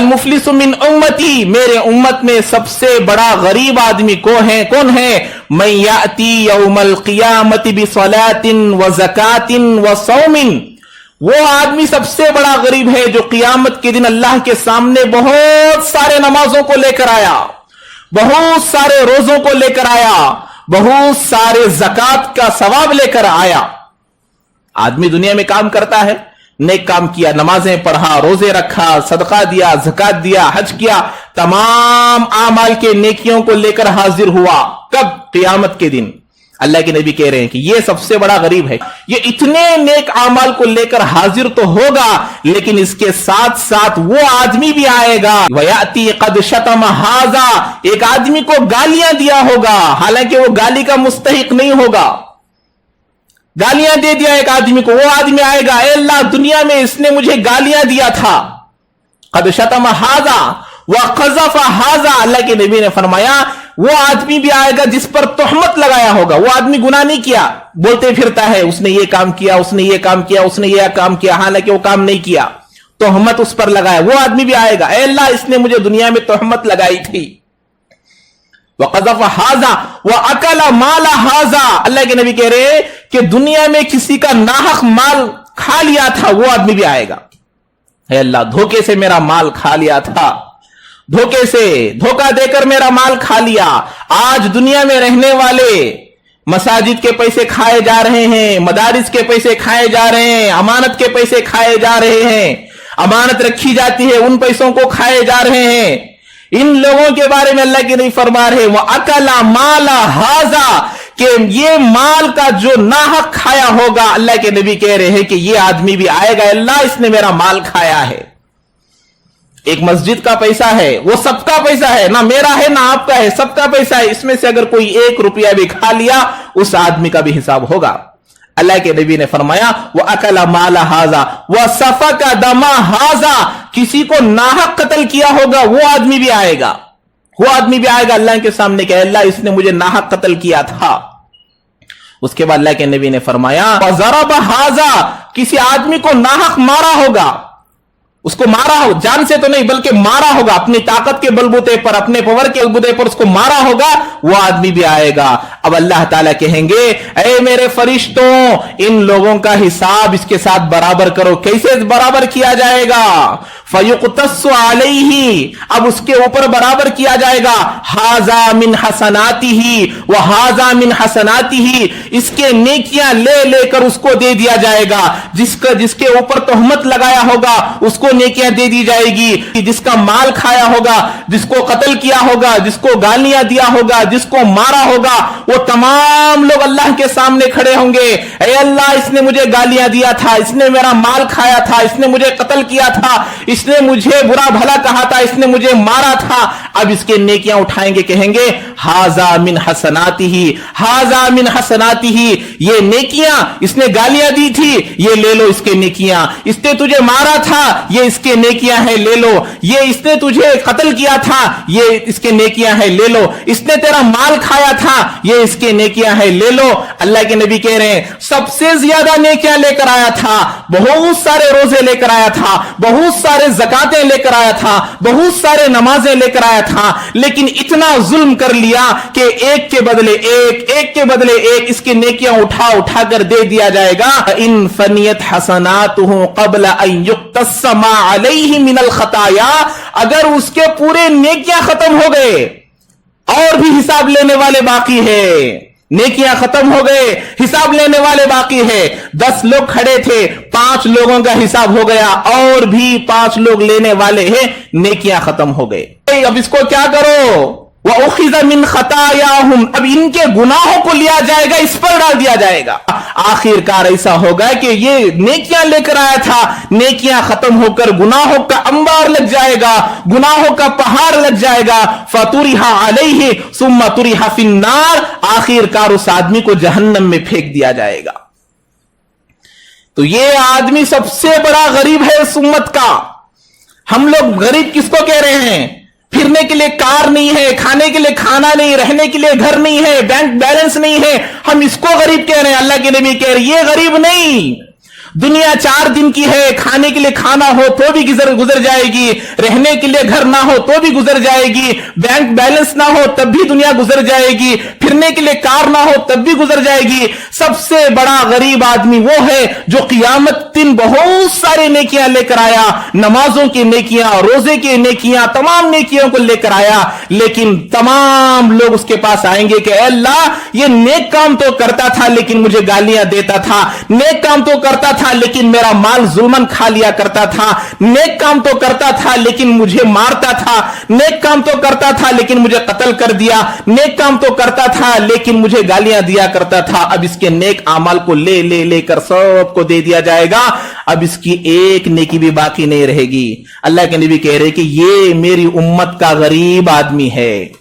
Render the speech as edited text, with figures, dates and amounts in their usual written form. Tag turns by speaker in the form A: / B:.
A: मुफलिसु मिन उम्मती, मेरे उम्मत में सबसे बड़ा गरीब आदमी कौन है? मैं याती यौमल क़ियामति बिसलातिन व ज़कातिन व सौमिन, वो आदमी सबसे बड़ा गरीब है जो क़ियामत के दिन अल्लाह के सामने बहुत सारे नमाजों को लेकर आया, बहुत सारे रोजों को लेकर आया, बहुत सारे ज़कात का सवाब लेकर आया। आदमी दुनिया में काम करता है, नेक काम किया, नमाजें पढ़ा, रोजे रखा, सदका दिया, ज़कात दिया, हज किया, तमाम आमाल के नेकियों को लेकर हाजिर हुआ। कब? क़ियामत के दिन। अल्लाह के नबी कह रहे हैं कि ये सबसे बड़ा गरीब है। ये इतने नेक आमाल को लेकर हाजिर तो होगा, लेकिन इसके साथ साथ वो आदमी भी आएगा, वयाती कद शतम हाजा, एक आदमी को गालियां दिया होगा, हालांकि वो गाली का मुस्तहिक नहीं होगा, गालियां दे दिया एक आदमी को। वो आदमी आएगा, ए अल्लाह दुनिया में इसने मुझे गालियां दिया था, कद शतम हाजा व क़ज़फ़ हाजा। अल्लाह के नबी ने फरमाया वो आदमी भी आएगा जिस पर तोहमत लगाया होगा। वो आदमी गुनाह नहीं किया, बोलते फिरता है उसने ये काम किया, उसने ये काम किया, उसने ये काम किया, हालांकि वो काम नहीं किया, तोहमत उस पर लगाया। वो आदमी भी आएगा, ए अल्लाह इसने मुझे दुनिया में तोहमत लगाई थी। वक़ज़फ़ हाजा व अकला माला हाजा, अल्लाह के नबी कह रहे कि दुनिया में किसी का नाहक माल खा लिया था, वो आदमी भी आएगा, हे अल्लाह धोखे से मेरा माल खा लिया था, धोखे से धोखा देकर मेरा माल खा लिया। आज दुनिया में रहने वाले मसाजिद के पैसे खाए जा रहे हैं, मदारिस के पैसे खाए जा रहे हैं, अमानत के पैसे खाए जा रहे हैं, अमानत रखी जाती है उन पैसों को खाए जा रहे हैं। इन लोगों के बारे में अल्लाह के नबी फरमा रहे वो अकला माला हाजा, कि ये माल का जो नाहक खाया होगा, अल्लाह के नबी कह रहे हैं कि ये आदमी भी आएगा, अल्लाह इसने मेरा माल खाया है। एक मस्जिद का पैसा है, वो सबका पैसा है, ना मेरा है ना आपका है, सबका पैसा है। इसमें से अगर कोई 1 रुपया भी खा लिया, उस आदमी का भी हिसाब होगा। अल्लाह के नबी ने फरमाया वो अकला माला हाजा व सफका दमा हाजा, किसी को नाहक कत्ल किया होगा वो आदमी भी आएगा, वो आदमी भी आएगा अल्लाह के सामने कि अल्लाह इसने मुझे नाहक कत्ल किया था। उसके बाद अल्लाह के नबी ने फरमाया ज़रब हाजा, किसी आदमी को नाहक मारा होगा, उसको मारा हो, जान से तो नहीं बल्कि मारा होगा, अपनी ताकत के बलबूते पर, अपने पावर के बलबूते पर उसको मारा होगा, वो आदमी भी आएगा। अब अल्लाह ताला कहेंगे ऐ मेरे फरिश्तों, इन लोगों का हिसाब इसके साथ बराबर करो। कैसे बराबर किया जाएगा? फयुक़तस्सु अलैहि, अब उसके ऊपर बराबर किया जाएगा, हाजा मिन हसनातिही व हाजा मिन हसनातिही, इसके नेकियां ले लेकर उसको दे दिया जाएगा। जिसके ऊपर तोहमत लगाया होगा उसको नेकियां दे दी जाएगी, जिसका माल खाया होगा, जिसको कत्ल किया होगा, जिसको गालियां दिया होगा, जिसको मारा होगा, वो तमाम लोग अल्लाह के सामने खड़े होंगे, ऐ अल्लाह इसने मुझे गालियां दिया था, इसने मेरा माल खाया था, इसने मुझे कत्ल किया था, इसने मुझे बुरा भला कहा था, इसने मुझे मारा था। अब इसके नेकियां उठाएंगे, कहेंगे हाजा मिन हसनातिही, हाजा मिन हसनातिही, ये नेकियां, इसने गालियां दी थी, ये ले लो इसके नेकियां, इसने तुझे मारा था, ये इसके नेकियां है, ले लो, ये इसने तुझे कत्ल किया था, ये इसके नेकियां है, ले लो, इसने तेरा माल खाया था, ये इसके नेकियां है, ले लो। अल्लाह के नबी कह रहे हैं सबसे ज्यादा नेकियां लेकर आया था, बहुत सारे रोजे लेकर आया था, बहुत सारे ज़कातें लेकर आया था, बहुत सारे नमाजें लेकर आया था, लेकिन इतना जुल्म कर लिया कि एक के बदले एक, एक के बदले एक इसकी नेकियां उठा उठा कर दे दिया जाएगा। इन फनियत हसनातुहु क़ब्ल अन युक़तस्समा अलैहि मिनल खताया, अगर उसके पूरे नेकियां खत्म हो गए और भी हिसाब लेने वाले बाकी है, नेकियां खत्म हो गए, हिसाब लेने वाले बाकी है। 10 लोग खड़े थे, 5 लोगों का हिसाब हो गया, और भी 5 लोग लेने वाले हैं, नेकियां खत्म हो गए। अब इसको क्या करो? वह उखिज़ मिन खतायाहुम, अब इनके गुनाहों को लिया जाएगा, इस पर डाल दिया जाएगा। आखिरकार ऐसा होगा कि ये नेकियां लेकर आया था, नेकियां खत्म होकर गुनाहों का अंबार लग जाएगा, गुनाहों का पहाड़ लग जाएगा। फतुरिहा अलैहि सुम्मा तुरिहा फिन्नार, आखिरकार उस आदमी को जहन्नम में फेंक दिया जाएगा। तो ये आदमी सबसे बड़ा गरीब है इस उम्मत का। हम लोग गरीब किसको कह रहे हैं? फिरने के लिए कार नहीं है, खाने के लिए खाना नहीं, रहने के लिए घर नहीं है, बैंक बैलेंस नहीं है, हम इसको गरीब कह रहे हैं। अल्लाह के नबी कह रहे हैं ये गरीब नहीं, दुनिया 4 दिन की है, खाने के लिए खाना हो तो भी गुजर जाएगी, रहने के लिए घर ना हो तो भी गुजर जाएगी, बैंक बैलेंस ना हो तब भी दुनिया गुजर जाएगी, फिरने के लिए कार ना हो तब भी गुजर जाएगी। सबसे बड़ा गरीब आदमी वो है जो क़यामत दिन बहुत सारे नेकियां लेकर आया, नमाजों की नेकियां, रोजे की नेकियां, तमाम नेकियों को लेकर आया, लेकिन तमाम लोग उसके पास आएंगे कि अल्लाह ये नेक काम तो करता था लेकिन मुझे गालियां देता था, नेक काम तो करता था लेकिन मेरा माल जुल्मन खा लिया करता था, नेक काम तो करता था लेकिन मुझे मारता था, नेक काम तो करता था लेकिन मुझे कत्ल कर दिया, नेक काम तो करता था लेकिन मुझे गालियां दिया करता था। अब इसके नेक अमाल को लेकर सबको दे दिया जाएगा, अब इसकी एक नेकी भी बाकी नहीं रहेगी। अल्लाह के नबी कह रहे कि ये मेरी उम्मत का गरीब आदमी है।